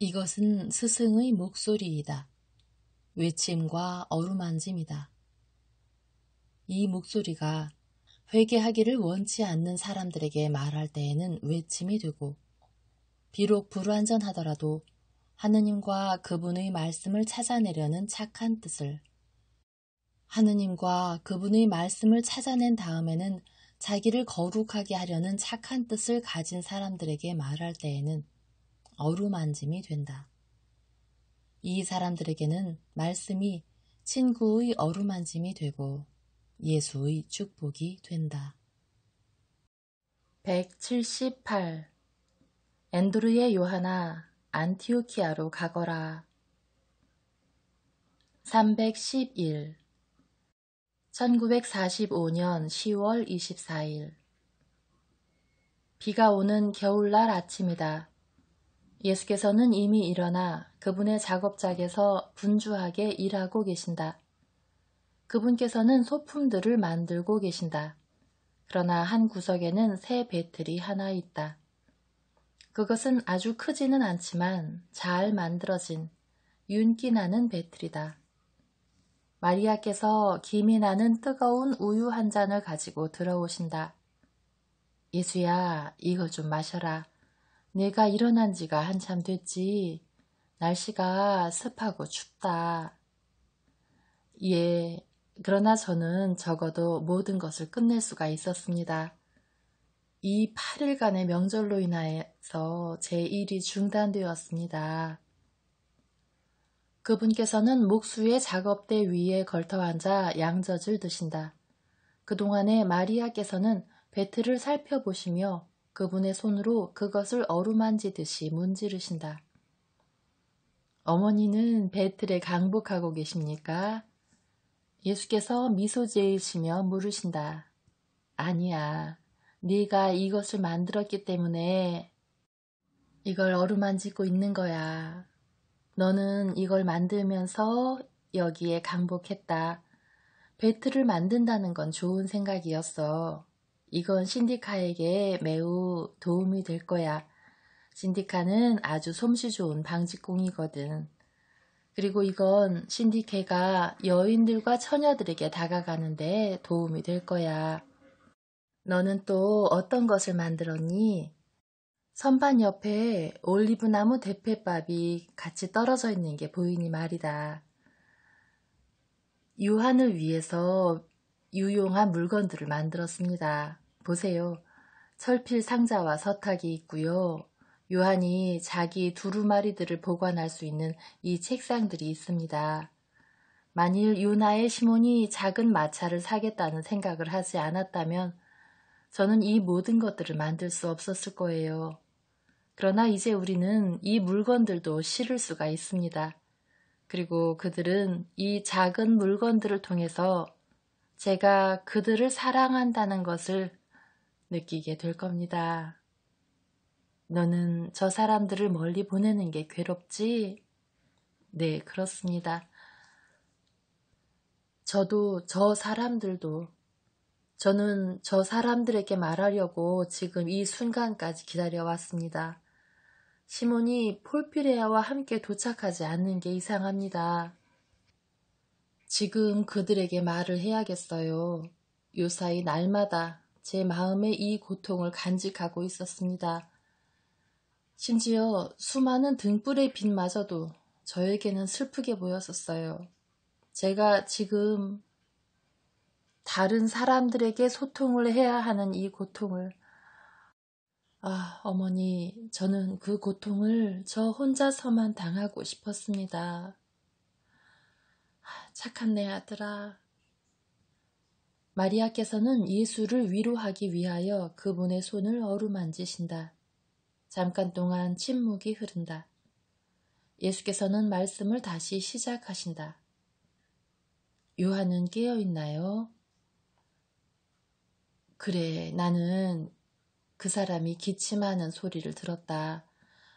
이것은 스승의 목소리이다. 외침과 어루만짐이다. 이 목소리가 회개하기를 원치 않는 사람들에게 말할 때에는 외침이 되고, 비록 불완전하더라도 하느님과 그분의 말씀을 찾아내려는 착한 뜻을, 하느님과 그분의 말씀을 찾아낸 다음에는 자기를 거룩하게 하려는 착한 뜻을 가진 사람들에게 말할 때에는 어루만짐이 된다. 이 사람들에게는 말씀이 친구의 어루만짐이 되고 예수의 축복이 된다. 178. 앤드루의 요하나 안티오키아로 가거라. 311. 1945년 10월 24일. 비가 오는 겨울날 아침이다. 예수께서는 이미 일어나 그분의 작업장에서 분주하게 일하고 계신다. 그분께서는 소품들을 만들고 계신다. 그러나 한 구석에는 새 배틀이 하나 있다. 그것은 아주 크지는 않지만 잘 만들어진 윤기 나는 배틀이다. 마리아께서 김이 나는 뜨거운 우유 한 잔을 가지고 들어오신다. 예수야, 이거 좀 마셔라. 내가 일어난 지가 한참 됐지. 날씨가 습하고 춥다. 예, 그러나 저는 적어도 모든 것을 끝낼 수가 있었습니다. 이 8일간의 명절로 인하여서 제 일이 중단되었습니다. 그분께서는 목수의 작업대 위에 걸터 앉아 양젖을 드신다. 그동안에 마리아께서는 배틀을 살펴보시며 그분의 손으로 그것을 어루만지듯이 문지르신다. 어머니는 배틀에 강복하고 계십니까? 예수께서 미소 지으시며 물으신다. 아니야, 네가 이것을 만들었기 때문에 이걸 어루만지고 있는 거야. 너는 이걸 만들면서 여기에 강복했다. 배틀을 만든다는 건 좋은 생각이었어. 이건 신디카에게 매우 도움이 될 거야. 신디카는 아주 솜씨 좋은 방직공이거든. 그리고 이건 신디케가 여인들과 처녀들에게 다가가는데 도움이 될 거야. 너는 또 어떤 것을 만들었니? 선반 옆에 올리브나무 대패밥이 같이 떨어져 있는 게 보이니 말이다. 유한을 위해서 유용한 물건들을 만들었습니다. 보세요. 철필 상자와 서탁이 있고요. 요한이 자기 두루마리들을 보관할 수 있는 이 책상들이 있습니다. 만일 유나의 시몬이 작은 마차를 사겠다는 생각을 하지 않았다면 저는 이 모든 것들을 만들 수 없었을 거예요. 그러나 이제 우리는 이 물건들도 실을 수가 있습니다. 그리고 그들은 이 작은 물건들을 통해서 제가 그들을 사랑한다는 것을 느끼게 될 겁니다. 너는 저 사람들을 멀리 보내는 게 괴롭지? 네, 그렇습니다. 저도 저는 저 사람들에게 말하려고 지금 이 순간까지 기다려왔습니다. 시몬이 폴피레아와 함께 도착하지 않는 게 이상합니다. 지금 그들에게 말을 해야겠어요. 요사이 날마다 제 마음에 이 고통을 간직하고 있었습니다. 심지어 수많은 등불의 빛마저도 저에게는 슬프게 보였었어요. 제가 지금 다른 사람들에게 소통을 해야 하는 이 고통을, 어머니, 저는 그 고통을 저 혼자서만 당하고 싶었습니다. 착한 내 아들아. 마리아께서는 예수를 위로하기 위하여 그분의 손을 어루만지신다. 잠깐 동안 침묵이 흐른다. 예수께서는 말씀을 다시 시작하신다. 요한은 깨어있나요? 그래, 나는 그 사람이 기침하는 소리를 들었다.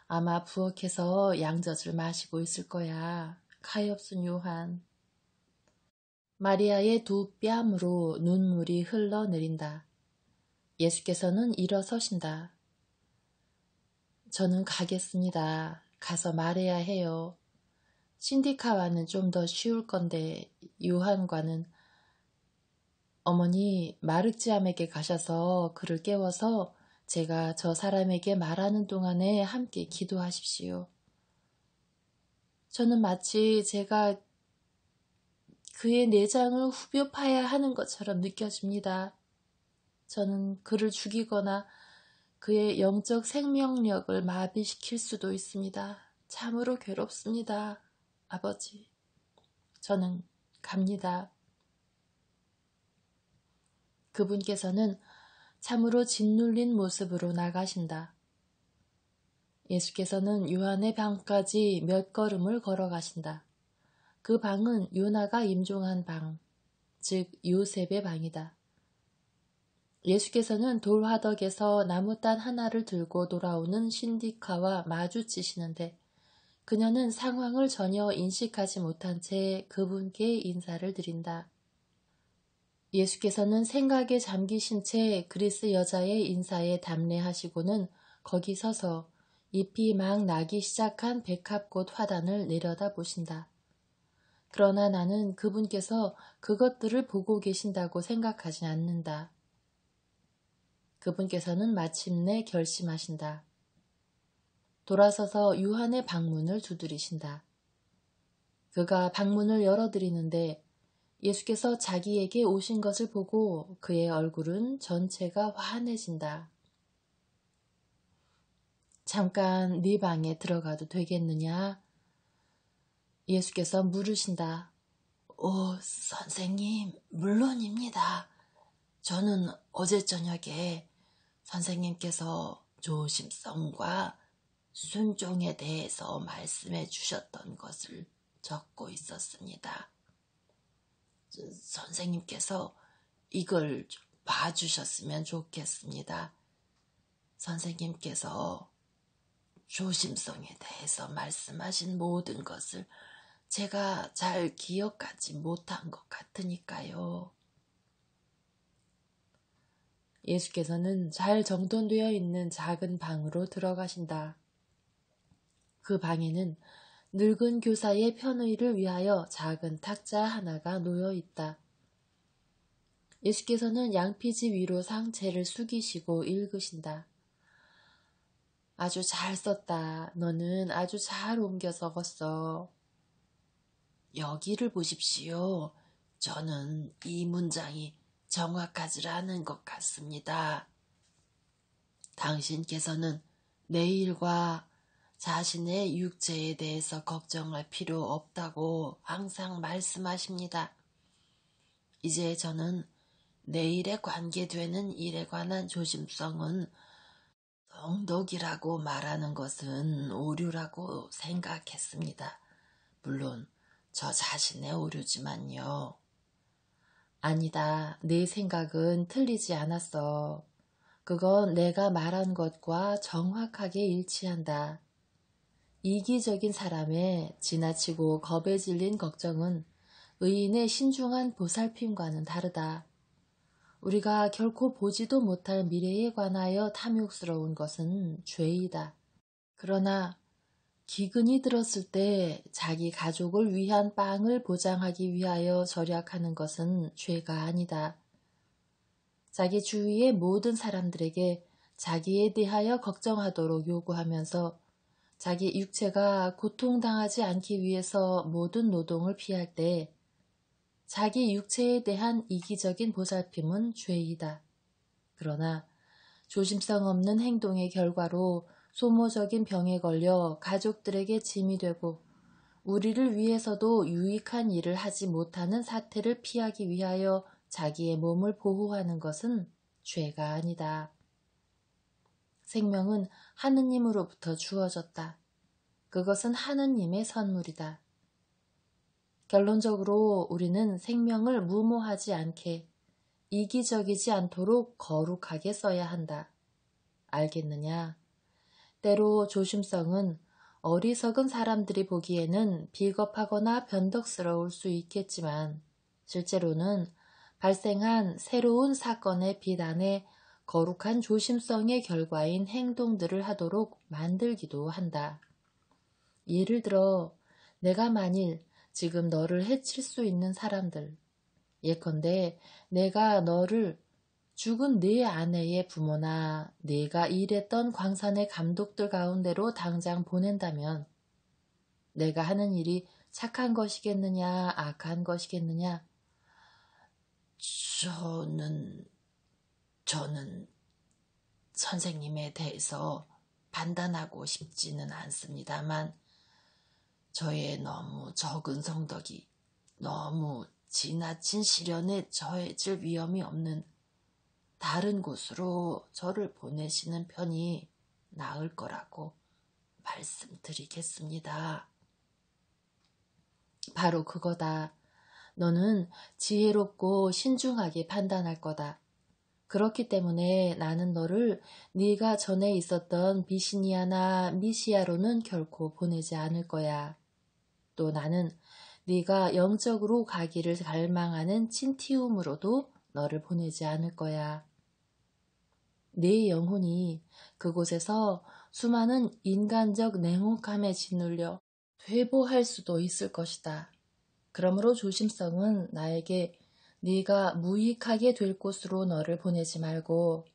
아마 부엌에서 양젖을 마시고 있을 거야. 가엾은 요한. 마리아의 두 뺨으로 눈물이 흘러내린다. 예수께서는 일어서신다. 저는 가겠습니다. 가서 말해야 해요. 신디카와는 좀 더 쉬울 건데 요한과는 어머니 마르지암에게 가셔서 그를 깨워서 제가 저 사람에게 말하는 동안에 함께 기도하십시오. 저는 마치 제가 그의 내장을 후벼 파야 하는 것처럼 느껴집니다. 저는 그를 죽이거나 그의 영적 생명력을 마비시킬 수도 있습니다. 참으로 괴롭습니다. 아버지, 저는 갑니다. 그분께서는 참으로 짓눌린 모습으로 나가신다. 예수께서는 요한의 방까지 몇 걸음을 걸어가신다. 그 방은 요나가 임종한 방, 즉 요셉의 방이다. 예수께서는 돌화덕에서 나무단 하나를 들고 돌아오는 신디카와 마주치시는데 그녀는 상황을 전혀 인식하지 못한 채 그분께 인사를 드린다. 예수께서는 생각에 잠기신 채 그리스 여자의 인사에 담례하시고는 거기 서서 잎이 막 나기 시작한 백합꽃 화단을 내려다보신다. 그러나 나는 그분께서 그것들을 보고 계신다고 생각하지 않는다. 그분께서는 마침내 결심하신다. 돌아서서 요한의 방문을 두드리신다. 그가 방문을 열어드리는데 예수께서 자기에게 오신 것을 보고 그의 얼굴은 전체가 환해진다. 잠깐 네 방에 들어가도 되겠느냐? 예수께서 물으신다. 오, 선생님, 물론입니다. 저는 어제 저녁에 선생님께서 조심성과 순종에 대해서 말씀해 주셨던 것을 적고 있었습니다. 선생님께서 이걸 봐주셨으면 좋겠습니다. 선생님께서 조심성에 대해서 말씀하신 모든 것을 제가 잘 기억하지 못한 것 같으니까요. 예수께서는 잘 정돈되어 있는 작은 방으로 들어가신다. 그 방에는 늙은 교사의 편의를 위하여 작은 탁자 하나가 놓여 있다. 예수께서는 양피지 위로 상체를 숙이시고 읽으신다. 아주 잘 썼다. 너는 아주 잘 옮겨 적었어. 여기를 보십시오. 저는 이 문장이 정확하지 않은 것 같습니다. 당신께서는 내일과 자신의 육체에 대해서 걱정할 필요 없다고 항상 말씀하십니다. 이제 저는 내일에 관계되는 일에 관한 조심성은 성독이라고 말하는 것은 오류라고 생각했습니다. 물론 저 자신의 오류지만요. 아니다. 내 생각은 틀리지 않았어. 그건 내가 말한 것과 정확하게 일치한다. 이기적인 사람의 지나치고 겁에 질린 걱정은 의인의 신중한 보살핌과는 다르다. 우리가 결코 보지도 못할 미래에 관하여 탐욕스러운 것은 죄이다. 그러나 기근이 들었을 때 자기 가족을 위한 빵을 보장하기 위하여 절약하는 것은 죄가 아니다. 자기 주위의 모든 사람들에게 자기에 대하여 걱정하도록 요구하면서 자기 육체가 고통당하지 않기 위해서 모든 노동을 피할 때 자기 육체에 대한 이기적인 보살핌은 죄이다. 그러나 조심성 없는 행동의 결과로 소모적인 병에 걸려 가족들에게 짐이 되고 우리를 위해서도 유익한 일을 하지 못하는 사태를 피하기 위하여 자기의 몸을 보호하는 것은 죄가 아니다. 생명은 하느님으로부터 주어졌다. 그것은 하느님의 선물이다. 결론적으로 우리는 생명을 무모하지 않게 이기적이지 않도록 거룩하게 써야 한다. 알겠느냐? 때로 조심성은 어리석은 사람들이 보기에는 비겁하거나 변덕스러울 수 있겠지만 실제로는 발생한 새로운 사건의 비단에 거룩한 조심성의 결과인 행동들을 하도록 만들기도 한다. 예를 들어 내가 만일 지금 너를 해칠 수 있는 사람들, 예컨대 내가 너를 죽은 네 아내의 부모나 내가 일했던 광산의 감독들 가운데로 당장 보낸다면 내가 하는 일이 착한 것이겠느냐, 악한 것이겠느냐? 저는 선생님에 대해서 판단하고 싶지는 않습니다만 저의 너무 적은 성덕이 너무 지나친 시련에 처해질 위험이 없는 다른 곳으로 저를 보내시는 편이 나을 거라고 말씀드리겠습니다. 바로 그거다. 너는 지혜롭고 신중하게 판단할 거다. 그렇기 때문에 나는 너를 네가 전에 있었던 비시니아나 미시아로는 결코 보내지 않을 거야. 또 나는 네가 영적으로 가기를 갈망하는 친티움으로도 너를 보내지 않을 거야. 네 영혼이 그곳에서 수많은 인간적 냉혹함에 짓눌려 퇴보할 수도 있을 것이다. 그러므로 조심성은 나에게 네가 무익하게 될 곳으로 너를 보내지 말고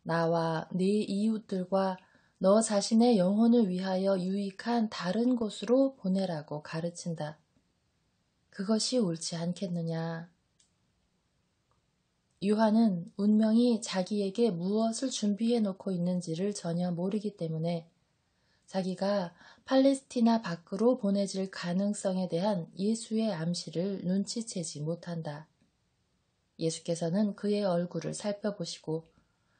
나와 네 이웃들과 너 자신의 영혼을 위하여 유익한 다른 곳으로 보내라고 가르친다. 그것이 옳지 않겠느냐. 요한은 운명이 자기에게 무엇을 준비해 놓고 있는지를 전혀 모르기 때문에 자기가 팔레스티나 밖으로 보내질 가능성에 대한 예수의 암시를 눈치채지 못한다. 예수께서는 그의 얼굴을 살펴보시고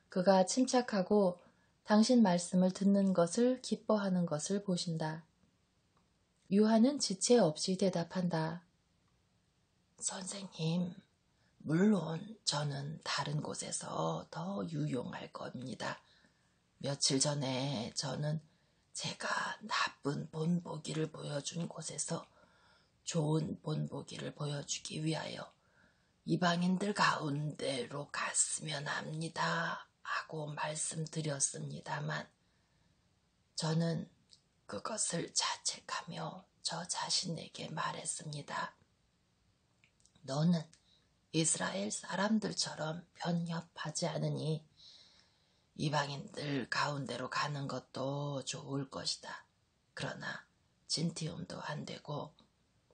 그가 침착하고 당신 말씀을 듣는 것을 기뻐하는 것을 보신다. 요한은 지체 없이 대답한다. 선생님, 물론 저는 다른 곳에서 더 유용할 겁니다. 며칠 전에 저는 제가 나쁜 본보기를 보여준 곳에서 좋은 본보기를 보여주기 위하여 이방인들 가운데로 갔으면 합니다 하고 말씀드렸습니다만 저는 그것을 자책하며 저 자신에게 말했습니다. 너는 이스라엘 사람들처럼 편협하지 않으니 이방인들 가운데로 가는 것도 좋을 것이다. 그러나 진티움도 안 되고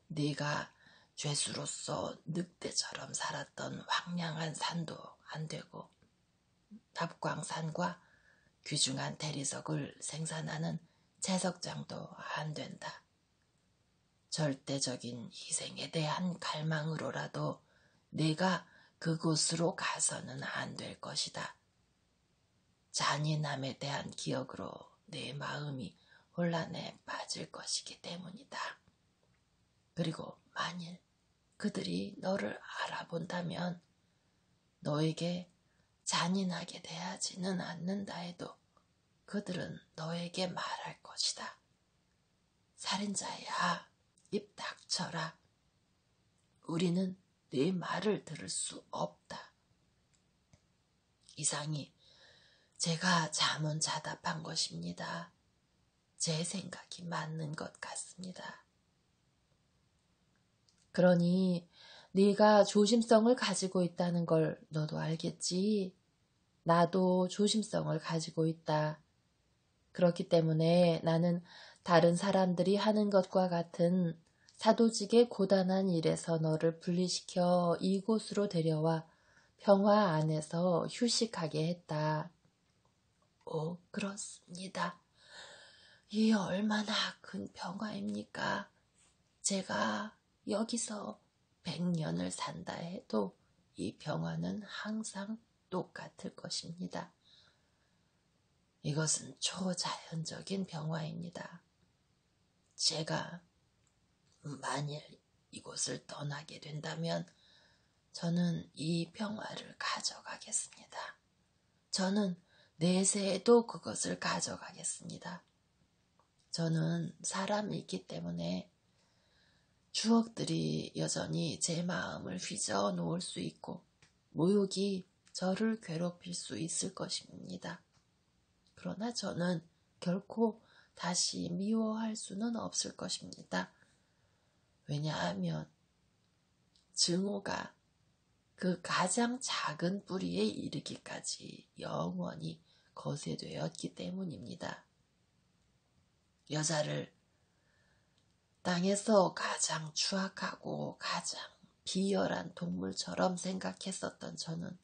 네가 죄수로서 늑대처럼 살았던 황량한 산도 안 되고 납광산과 귀중한 대리석을 생산하는 채석장도 안 된다. 절대적인 희생에 대한 갈망으로라도 네가 그곳으로 가서는 안 될 것이다. 잔인함에 대한 기억으로 내 마음이 혼란에 빠질 것이기 때문이다. 그리고 만일 그들이 너를 알아본다면 너에게 잔인하게 대하지는 않는다 해도 그들은 너에게 말할 것이다. 살인자야, 입 닥쳐라. 우리는 네 말을 들을 수 없다. 이상이 제가 자문자답한 것입니다. 제 생각이 맞는 것 같습니다. 그러니 네가 조심성을 가지고 있다는 걸 너도 알겠지? 나도 조심성을 가지고 있다. 그렇기 때문에 나는 다른 사람들이 하는 것과 같은 사도직의 고단한 일에서 너를 분리시켜 이곳으로 데려와 평화 안에서 휴식하게 했다. 오, 그렇습니다. 이 얼마나 큰 평화입니까? 제가 여기서 100년을 산다 해도 이 평화는 항상 똑같을 것입니다. 이것은 초자연적인 평화입니다. 제가 만일 이곳을 떠나게 된다면 저는 이 평화를 가져가겠습니다. 저는 내세에도 그것을 가져가겠습니다. 저는 사람이기 때문에 추억들이 여전히 제 마음을 휘저어 놓을 수 있고 모욕이 저를 괴롭힐 수 있을 것입니다. 그러나 저는 결코 다시 미워할 수는 없을 것입니다. 왜냐하면 증오가 그 가장 작은 뿌리에 이르기까지 영원히 거세되었기 때문입니다. 여자를 땅에서 가장 추악하고 가장 비열한 동물처럼 생각했었던 저는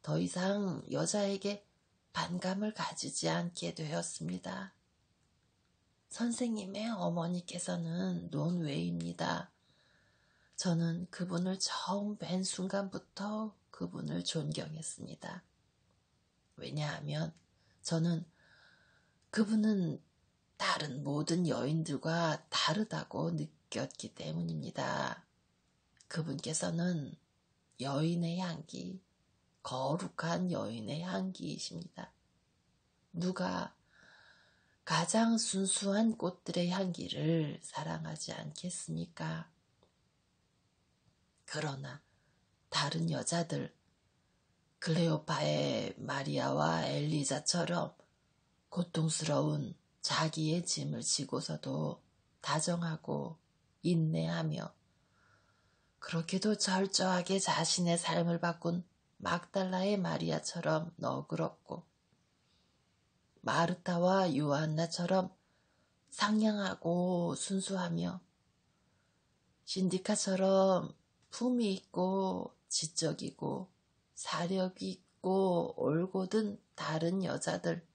더 이상 여자에게 반감을 가지지 않게 되었습니다. 선생님의 어머니께서는 논외입니다. 저는 그분을 처음 뵌 순간부터 그분을 존경했습니다. 왜냐하면 저는 그분은 다른 모든 여인들과 다르다고 느꼈기 때문입니다. 그분께서는 여인의 향기, 거룩한 여인의 향기이십니다. 누가 가장 순수한 꽃들의 향기를 사랑하지 않겠습니까? 그러나 다른 여자들, 클레오파의 마리아와 엘리자처럼 고통스러운 자기의 짐을 지고서도 다정하고 인내하며 그렇게도 철저하게 자신의 삶을 바꾼 막달라의 마리아처럼 너그럽고 마르타와 요한나처럼 상냥하고 순수하며 신디카처럼 품이 있고 지적이고 사력이 있고 올곧은 다른 여자들,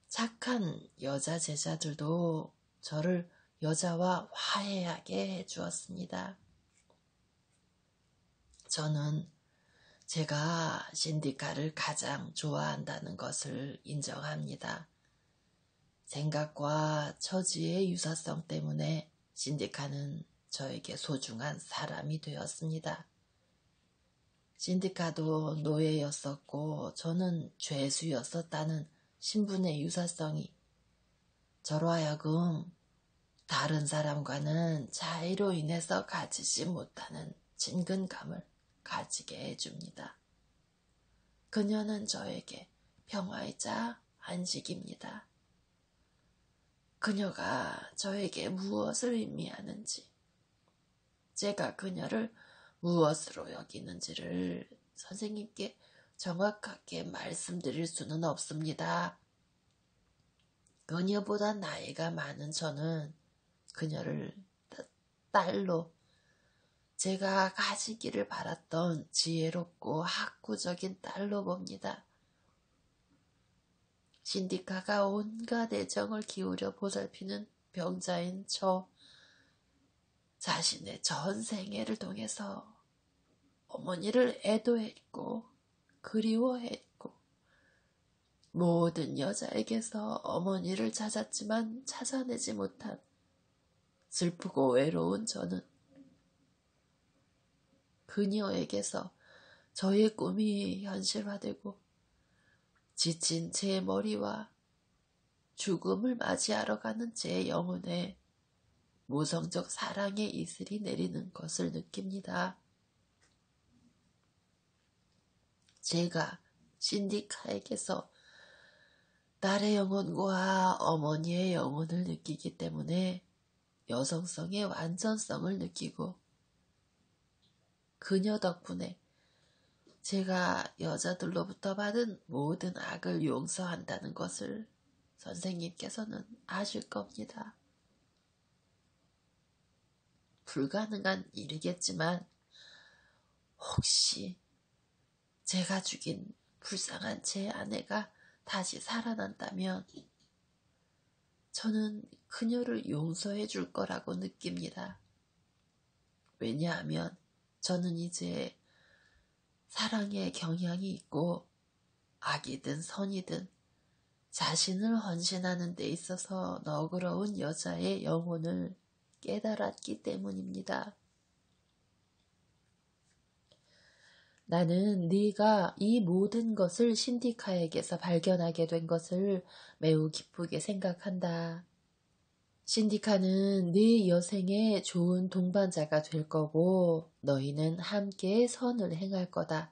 착한 여자 제자들도 저를 여자와 화해하게 해주었습니다. 저는 제가 신디카를 가장 좋아한다는 것을 인정합니다. 생각과 처지의 유사성 때문에 신디카는 저에게 소중한 사람이 되었습니다. 신디카도 노예였었고 저는 죄수였었다는 신분의 유사성이 저로 하여금 다른 사람과는 차이로 인해서 가지지 못하는 친근감을 가지게 해줍니다. 그녀는 저에게 평화이자 안식입니다. 그녀가 저에게 무엇을 의미하는지, 제가 그녀를 무엇으로 여기는지를 선생님께 정확하게 말씀드릴 수는 없습니다. 그녀보다 나이가 많은 저는 그녀를 딸로, 제가 가지기를 바랐던 지혜롭고 학구적인 딸로 봅니다. 신디카가 온갖 애정을 기울여 보살피는 병자인 저 자신의 전 생애를 통해서 어머니를 애도했고 그리워했고 모든 여자에게서 어머니를 찾았지만 찾아내지 못한 슬프고 외로운 저는 그녀에게서 저의 꿈이 현실화되고 지친 제 머리와 죽음을 맞이하러 가는 제 영혼에 모성적 사랑의 이슬이 내리는 것을 느낍니다. 제가 신디카에게서 딸의 영혼과 어머니의 영혼을 느끼기 때문에 여성성의 완전성을 느끼고 그녀 덕분에 제가 여자들로부터 받은 모든 악을 용서한다는 것을 선생님께서는 아실 겁니다. 불가능한 일이겠지만 혹시 제가 죽인 불쌍한 제 아내가 다시 살아난다면 저는 그녀를 용서해 줄 거라고 느낍니다. 왜냐하면 저는 이제 사랑의 경향이 있고 악이든 선이든 자신을 헌신하는 데 있어서 너그러운 여자의 영혼을 깨달았기 때문입니다. 나는 네가 이 모든 것을 신디카에게서 발견하게 된 것을 매우 기쁘게 생각한다. 신디카는 네 여생의 좋은 동반자가 될 거고 너희는 함께 선을 행할 거다.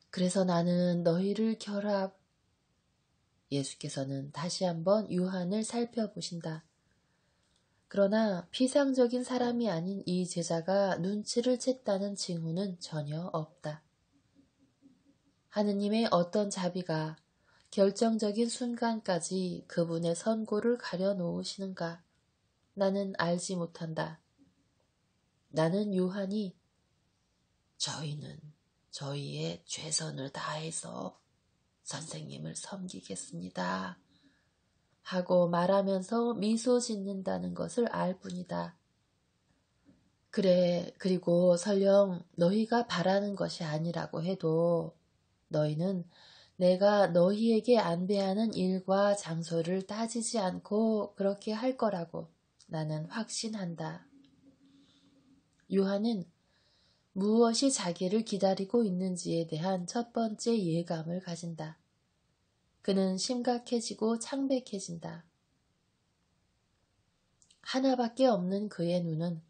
그래서 나는 너희를 예수께서는 다시 한번 요한을 살펴보신다. 그러나 피상적인 사람이 아닌 이 제자가 눈치를 챘다는 징후는 전혀 없다. 하느님의 어떤 자비가 결정적인 순간까지 그분의 선고를 가려놓으시는가? 나는 알지 못한다. 나는 요한이 저희는 저희의 최선을 다해서 선생님을 섬기겠습니다 하고 말하면서 미소 짓는다는 것을 알 뿐이다. 그래, 그리고 설령 너희가 바라는 것이 아니라고 해도 너희는 내가 너희에게 안배하는 일과 장소를 따지지 않고 그렇게 할 거라고 나는 확신한다. 요한은 무엇이 자기를 기다리고 있는지에 대한 첫 번째 예감을 가진다. 그는 심각해지고 창백해진다. 하나밖에 없는 그의 눈은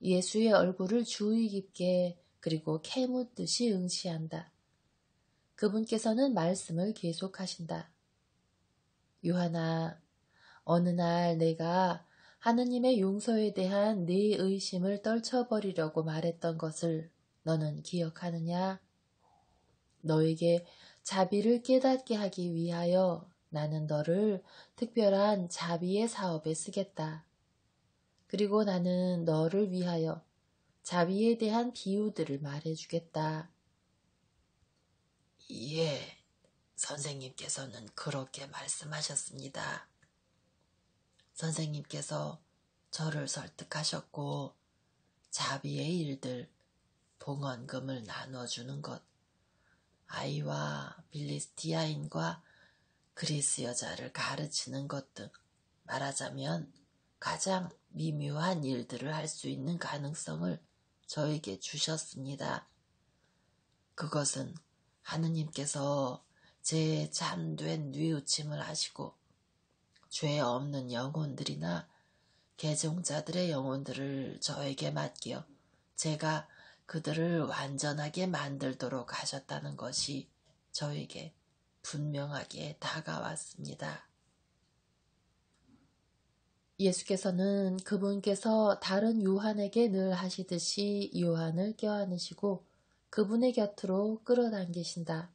예수의 얼굴을 주의 깊게 그리고 캐묻듯이 응시한다. 그분께서는 말씀을 계속하신다. 요한아, 어느 날 내가 하느님의 용서에 대한 네 의심을 떨쳐버리려고 말했던 것을 너는 기억하느냐? 너에게 자비를 깨닫게 하기 위하여 나는 너를 특별한 자비의 사업에 쓰겠다. 그리고 나는 너를 위하여 자비에 대한 비유들을 말해주겠다. 예, 선생님께서는 그렇게 말씀하셨습니다. 선생님께서 저를 설득하셨고 자비의 일들, 봉헌금을 나눠주는 것, 아이와 빌리스티아인과 그리스 여자를 가르치는 것 등 말하자면 가장 미묘한 일들을 할 수 있는 가능성을 저에게 주셨습니다. 그것은 하느님께서 제 참된 뉘우침을 하시고 죄 없는 영혼들이나 개종자들의 영혼들을 저에게 맡겨 제가 그들을 완전하게 만들도록 하셨다는 것이 저에게 분명하게 다가왔습니다. 예수께서는 그분께서 다른 요한에게 늘 하시듯이 요한을 껴안으시고 그분의 곁으로 끌어당기신다.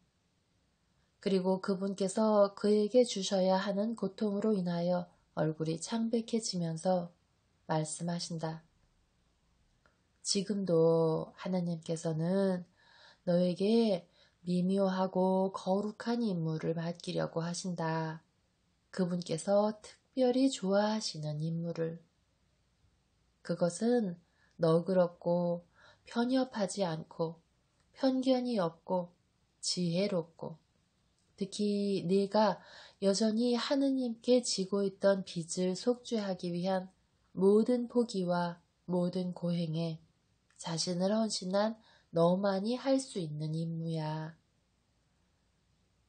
그리고 그분께서 그에게 주셔야 하는 고통으로 인하여 얼굴이 창백해지면서 말씀하신다. 지금도 하나님께서는 너에게 미묘하고 거룩한 임무를 맡기려고 하신다. 그분께서 특별히 좋아하시는 임무를. 그것은 너그럽고 편협하지 않고 편견이 없고 지혜롭고 특히 네가 여전히 하느님께 지고 있던 빚을 속죄하기 위한 모든 포기와 모든 고행에 자신을 헌신한 너만이 할 수 있는 임무야.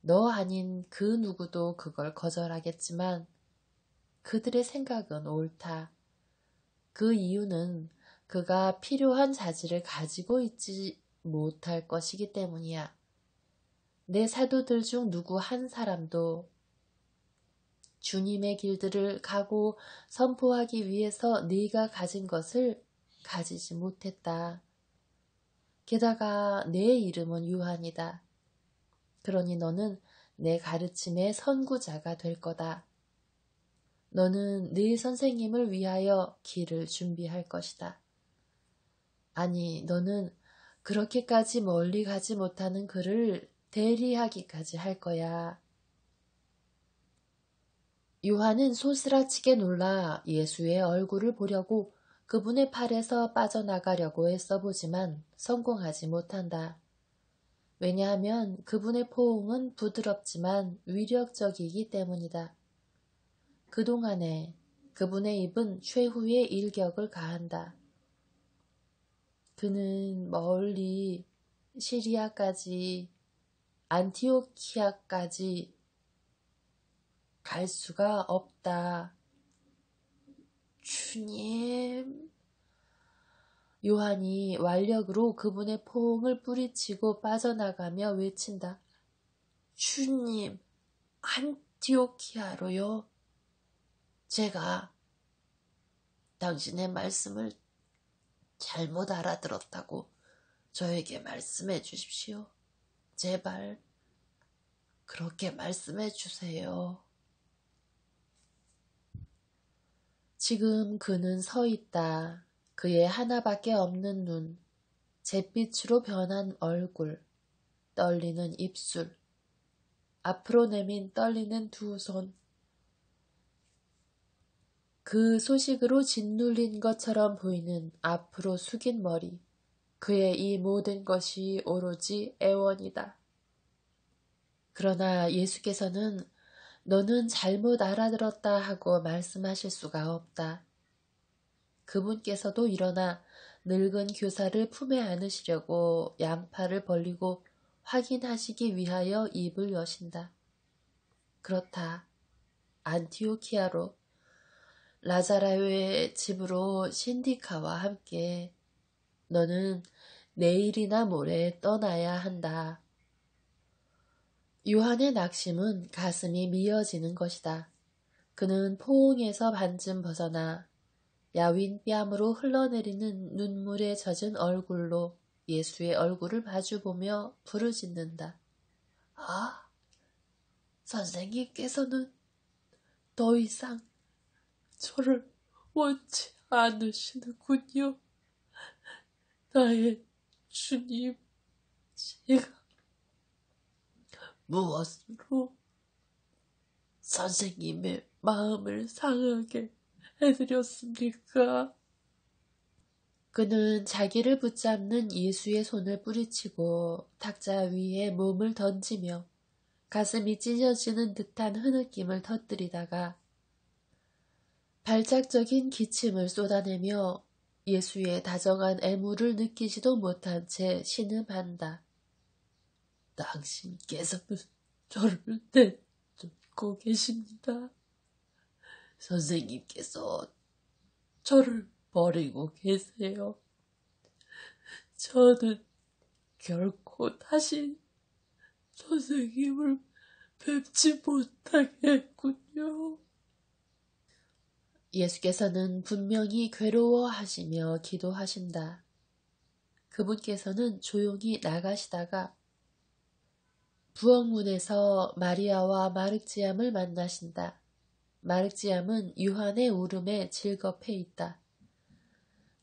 너 아닌 그 누구도 그걸 거절하겠지만 그들의 생각은 옳다. 그 이유는 그가 필요한 자질을 가지고 있지 못할 것이기 때문이야. 내 사도들 중 누구 한 사람도 주님의 길들을 가고 선포하기 위해서 네가 가진 것을 가지지 못했다. 게다가 내 이름은 요한이다. 그러니 너는 내 가르침의 선구자가 될 거다. 너는 네 선생님을 위하여 길을 준비할 것이다. 아니, 너는 그렇게까지 멀리 가지 못하는 그를 대리하기까지 할 거야. 요한은 소스라치게 놀라 예수의 얼굴을 보려고 그분의 팔에서 빠져나가려고 애써보지만 성공하지 못한다. 왜냐하면 그분의 포옹은 부드럽지만 위력적이기 때문이다. 그동안에 그분의 입은 최후의 일격을 가한다. 그는 멀리 시리아까지 안티오키아까지 갈 수가 없다. 주님. 요한이 완력으로 그분의 포옹을 뿌리치고 빠져나가며 외친다. 주님, 안 안티오키아로요. 제가 당신의 말씀을 잘못 알아들었다고 저에게 말씀해 주십시오. 제발 그렇게 말씀해 주세요. 지금 그는 서 있다. 그의 하나밖에 없는 눈, 잿빛으로 변한 얼굴, 떨리는 입술, 앞으로 내민 떨리는 두 손. 그 소식으로 짓눌린 것처럼 보이는 앞으로 숙인 머리. 그의 이 모든 것이 오로지 애원이다. 그러나 예수께서는 너는 잘못 알아들었다 하고 말씀하실 수가 없다. 그분께서도 일어나 늙은 교사를 품에 안으시려고 양팔을 벌리고 확인하시기 위하여 입을 여신다. 그렇다. 안티오키아로 라자라요의 집으로 신디카와 함께 너는 내일이나 모레 떠나야 한다. 요한의 낙심은 가슴이 미어지는 것이다. 그는 포옹에서 반쯤 벗어나 야윈 뺨으로 흘러내리는 눈물에 젖은 얼굴로 예수의 얼굴을 마주보며 부르짖는다. 아, 선생님께서는 더 이상 저를 원치 않으시는군요. 나의 주님, 제가 무엇으로 선생님의 마음을 상하게 해드렸습니까? 그는 자기를 붙잡는 예수의 손을 뿌리치고 탁자 위에 몸을 던지며 가슴이 찢어지는 듯한 흐느낌을 터뜨리다가 발작적인 기침을 쏟아내며 예수의 다정한 애무를 느끼지도 못한 채 신음한다. 당신께서는 저를 내쫓고 계십니다. 선생님께서 저를 버리고 계세요. 저는 결코 다시 선생님을 뵙지 못하겠군요. 예수께서는 분명히 괴로워하시며 기도하신다. 그분께서는 조용히 나가시다가 부엌문에서 마리아와 마르지암을 만나신다. 마르지암은 요한의 울음에 질겁해 있다.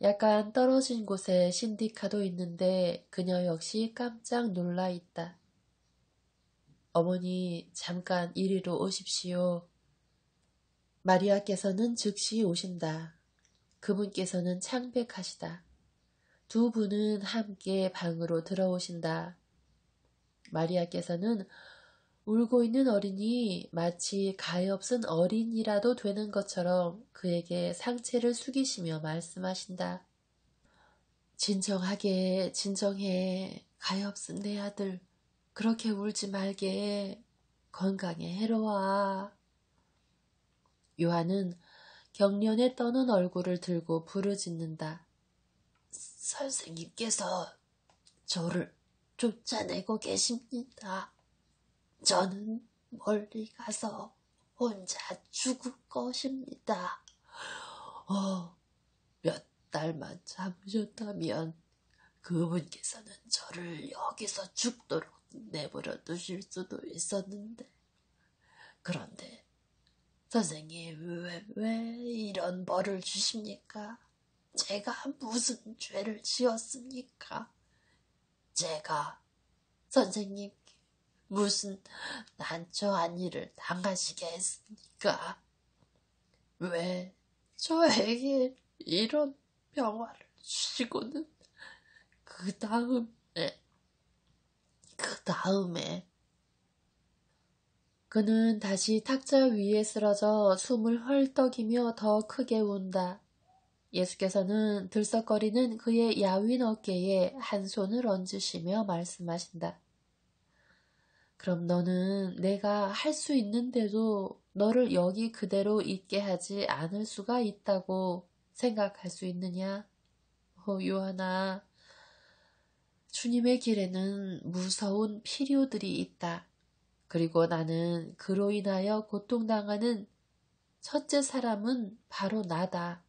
약간 떨어진 곳에 신디카도 있는데 그녀 역시 깜짝 놀라 있다. 어머니, 잠깐 이리로 오십시오. 마리아께서는 즉시 오신다. 그분께서는 창백하시다. 두 분은 함께 방으로 들어오신다. 마리아께서는 울고 있는 어린이 마치 가엾은 어린이라도 되는 것처럼 그에게 상체를 숙이시며 말씀하신다. 진정하게 진정해. 가엾은 내 아들. 그렇게 울지 말게. 건강에 해로워. 요한은 경련에 떠는 얼굴을 들고 부르짖는다. 선생님께서 저를 쫓아내고 계십니다. 저는 멀리 가서 혼자 죽을 것입니다. 몇 달만 참으셨다면 그분께서는 저를 여기서 죽도록 내버려 두실 수도 있었는데, 그런데 선생님 왜 이런 벌을 주십니까? 제가 무슨 죄를 지었습니까? 제가 선생님께 무슨 난처한 일을 당하시게 했습니까? 왜 저에게 이런 병화를 주시고는 그 다음에 그는 다시 탁자 위에 쓰러져 숨을 헐떡이며 더 크게 운다. 예수께서는 들썩거리는 그의 야윈 어깨에 한 손을 얹으시며 말씀하신다. 그럼 너는 내가 할 수 있는데도 너를 여기 그대로 있게 하지 않을 수가 있다고 생각할 수 있느냐? 요한아, 주님의 길에는 무서운 필요들이 있다. 그리고 나는 그로 인하여 고통당하는 첫째 사람은 바로 나다.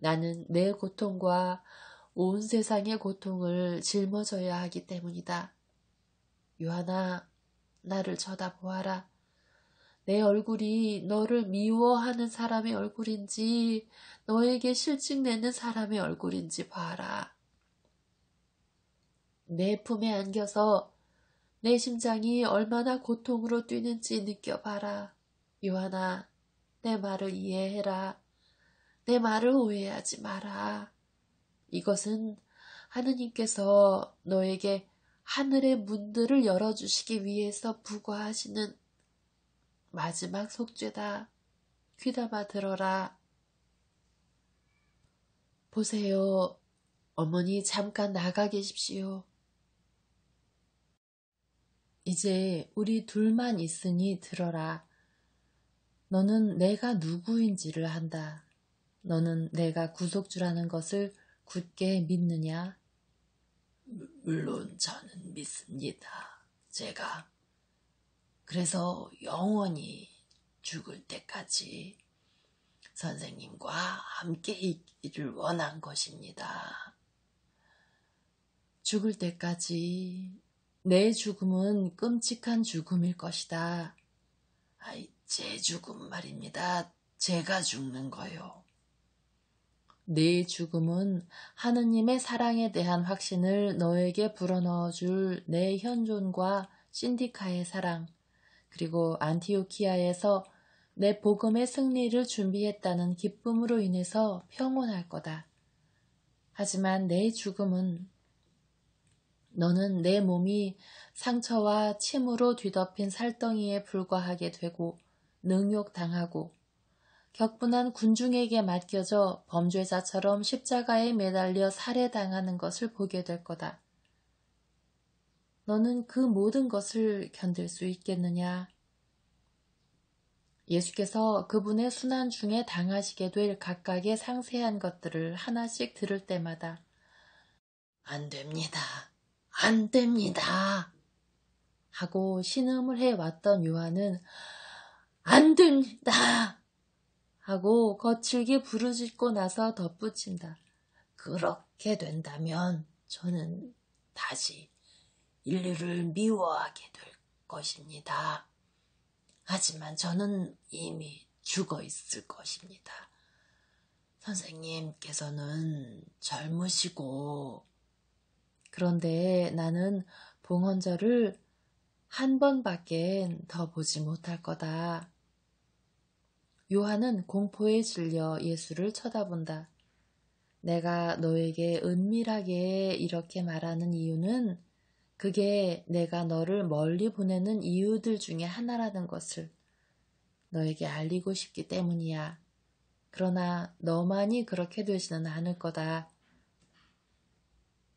나는 내 고통과 온 세상의 고통을 짊어져야 하기 때문이다. 요한아, 나를 쳐다보아라. 내 얼굴이 너를 미워하는 사람의 얼굴인지 너에게 실증내는 사람의 얼굴인지 봐라. 내 품에 안겨서 내 심장이 얼마나 고통으로 뛰는지 느껴봐라. 요한아, 내 말을 이해해라. 내 말을 오해하지 마라. 이것은 하느님께서 너에게 하늘의 문들을 열어주시기 위해서 부과하시는 마지막 속죄다. 귀담아 들어라. 보세요. 어머니 잠깐 나가 계십시오. 이제 우리 둘만 있으니 들어라. 너는 내가 누구인지를 안다. 너는 내가 구속주라는 것을 굳게 믿느냐? 물론 저는 믿습니다. 제가 그래서 영원히 죽을 때까지 선생님과 함께 있기를 원한 것입니다. 죽을 때까지 내 죽음은 끔찍한 죽음일 것이다. 제 죽음 말입니다. 제가 죽는 거요. 내 죽음은 하느님의 사랑에 대한 확신을 너에게 불어넣어줄 내 현존과 신디카의 사랑, 그리고 안티오키아에서 내 복음의 승리를 준비했다는 기쁨으로 인해서 평온할 거다. 하지만 내 죽음은 너는 내 몸이 상처와 침으로 뒤덮인 살덩이에 불과하게 되고 능욕당하고 격분한 군중에게 맡겨져 범죄자처럼 십자가에 매달려 살해당하는 것을 보게 될 거다. 너는 그 모든 것을 견딜 수 있겠느냐? 예수께서 그분의 순환 중에 당하시게 될 각각의 상세한 것들을 하나씩 들을 때마다 안 됩니다. 안 됩니다. 하고 신음을 해왔던 요한은 안 됩니다. 하고 거칠게 부르짖고 나서 덧붙인다. 그렇게 된다면 저는 다시 인류를 미워하게 될 것입니다. 하지만 저는 이미 죽어 있을 것입니다. 선생님께서는 젊으시고 그런데 나는 봉헌절을 한 번밖에 더 보지 못할 거다. 요한은 공포에 질려 예수를 쳐다본다. 내가 너에게 은밀하게 이렇게 말하는 이유는 그게 내가 너를 멀리 보내는 이유들 중에 하나라는 것을 너에게 알리고 싶기 때문이야. 그러나 너만이 그렇게 되지는 않을 거다.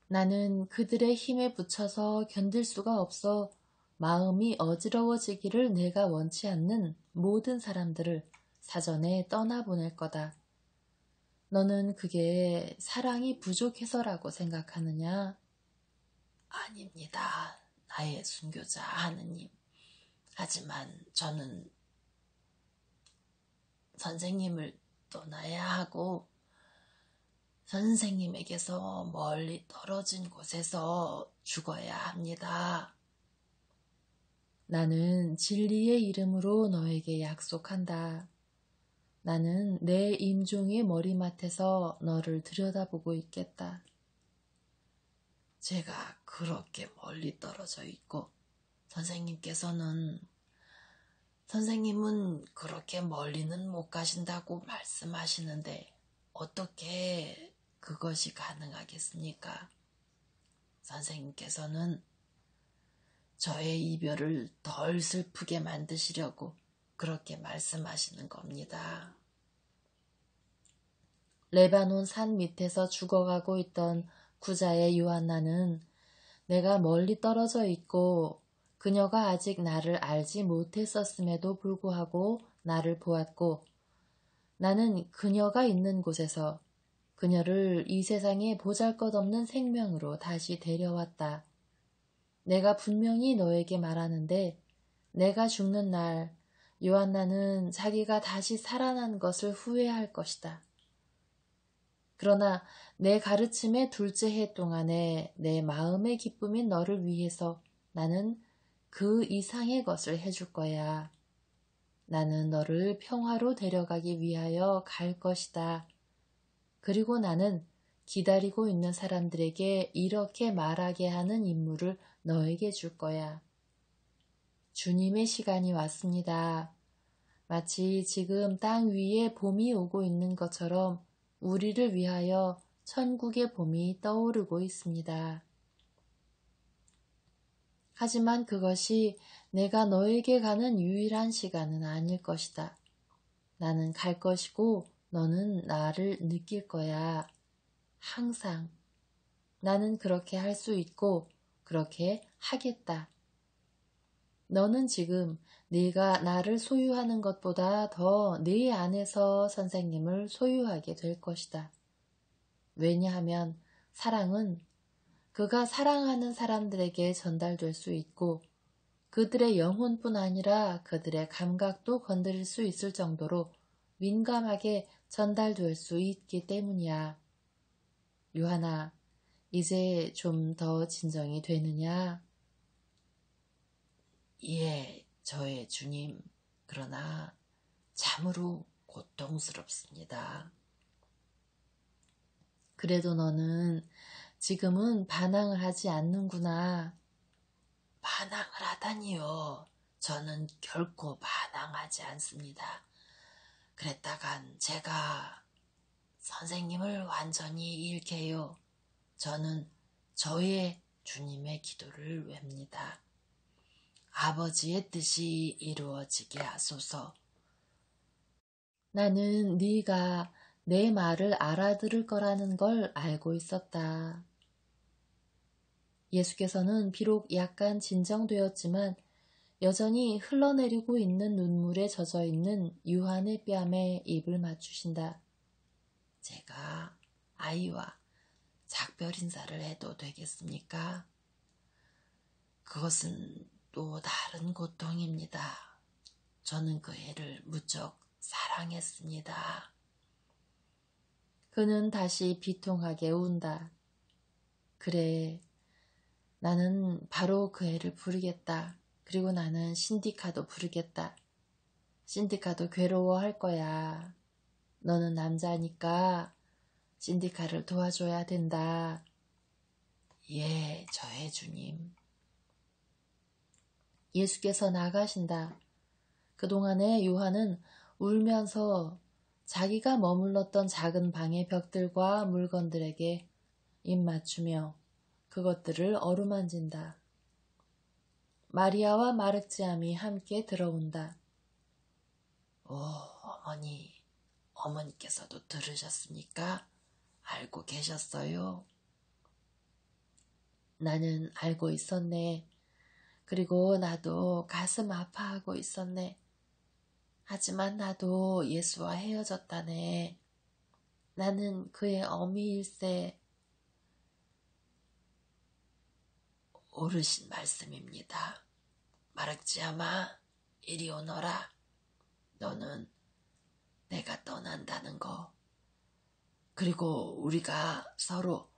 나는 그들의 힘에 부쳐서 견딜 수가 없어 마음이 어지러워지기를 내가 원치 않는 모든 사람들을 사전에 떠나보낼 거다. 너는 그게 사랑이 부족해서라고 생각하느냐? 아닙니다. 나의 순교자 하느님. 하지만 저는 선생님을 떠나야 하고 선생님에게서 멀리 떨어진 곳에서 죽어야 합니다. 나는 진리의 이름으로 너에게 약속한다. 나는 내 임종의 머리맡에서 너를 들여다보고 있겠다. 제가 그렇게 멀리 떨어져 있고 선생님은 그렇게 멀리는 못 가신다고 말씀하시는데 어떻게 그것이 가능하겠습니까? 선생님께서는 저의 이별을 덜 슬프게 만드시려고 그렇게 말씀하시는 겁니다. 레바논 산 밑에서 죽어가고 있던 구자의 요한나는 내가 멀리 떨어져 있고 그녀가 아직 나를 알지 못했었음에도 불구하고 나를 보았고 나는 그녀가 있는 곳에서 그녀를 이 세상에 보잘것없는 생명으로 다시 데려왔다. 내가 분명히 너에게 말하는데 내가 죽는 날 요한나는 자기가 다시 살아난 것을 후회할 것이다. 그러나 내 가르침의 둘째 해 동안에 내 마음의 기쁨인 너를 위해서 나는 그 이상의 것을 해줄 거야. 나는 너를 평화로 데려가기 위하여 갈 것이다. 그리고 나는 기다리고 있는 사람들에게 이렇게 말하게 하는 임무를 너에게 줄 거야. 주님의 시간이 왔습니다. 마치 지금 땅 위에 봄이 오고 있는 것처럼 우리를 위하여 천국의 봄이 떠오르고 있습니다. 하지만 그것이 내가 너에게 가는 유일한 시간은 아닐 것이다. 나는 갈 것이고 너는 나를 느낄 거야. 항상. 나는 그렇게 할 수 있고 그렇게 하겠다. 너는 지금 네가 나를 소유하는 것보다 더 네 안에서 선생님을 소유하게 될 것이다. 왜냐하면 사랑은 그가 사랑하는 사람들에게 전달될 수 있고 그들의 영혼뿐 아니라 그들의 감각도 건드릴 수 있을 정도로 민감하게 전달될 수 있기 때문이야. 요한아, 이제 좀 더 진정이 되느냐? 예, 저의 주님. 그러나 참으로 고통스럽습니다. 그래도 너는 지금은 반항을 하지 않는구나. 반항을 하다니요. 저는 결코 반항하지 않습니다. 그랬다간 제가 선생님을 완전히 잃게요. 저는 저의 주님의 기도를 웹니다. 아버지의 뜻이 이루어지게 하소서. 나는 네가 내 말을 알아들을 거라는 걸 알고 있었다. 예수께서는 비록 약간 진정되었지만 여전히 흘러내리고 있는 눈물에 젖어 있는 요한의 뺨에 입을 맞추신다. 제가 아이와 작별 인사를 해도 되겠습니까? 그것은 또 다른 고통입니다. 저는 그 애를 무척 사랑했습니다. 그는 다시 비통하게 운다. 그래, 나는 바로 그 애를 부르겠다. 그리고 나는 신디카도 부르겠다. 신디카도 괴로워할 거야. 너는 남자니까 신디카를 도와줘야 된다. 예, 저의 주님. 예수께서 나가신다. 그동안에 요한은 울면서 자기가 머물렀던 작은 방의 벽들과 물건들에게 입 맞추며 그것들을 어루만진다. 마리아와 마르지암이 함께 들어온다. 어머니, 어머니께서도 들으셨습니까? 알고 계셨어요? 나는 알고 있었네. 그리고 나도 가슴 아파하고 있었네. 하지만 나도 예수와 헤어졌다네. 나는 그의 어미일세. 옳으신 말씀입니다. 마르지아마, 이리 오너라. 너는 내가 떠난다는 거, 그리고 우리가 서로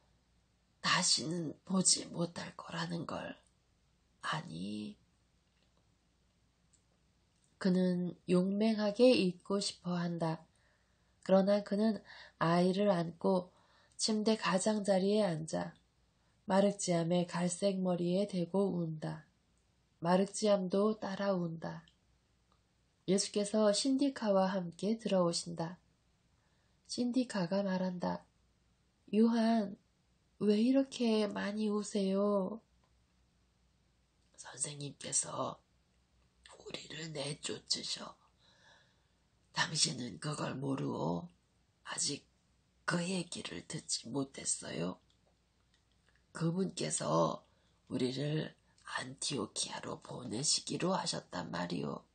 다시는 보지 못할 거라는 걸 아니? 그는 용맹하게 잊고 싶어 한다. 그러나 그는 아이를 안고 침대 가장자리에 앉아 마르지암의 갈색 머리에 대고 운다. 마르지암도 따라 운다. 예수께서 신디카와 함께 들어오신다. 신디카가 말한다. 요한, 왜 이렇게 많이 우세요? 선생님께서 우리를 내쫓으셔. 당신은 그걸 모르고 아직 그 얘기를 듣지 못했어요. 그분께서 우리를 안티오키아로 보내시기로 하셨단 말이오.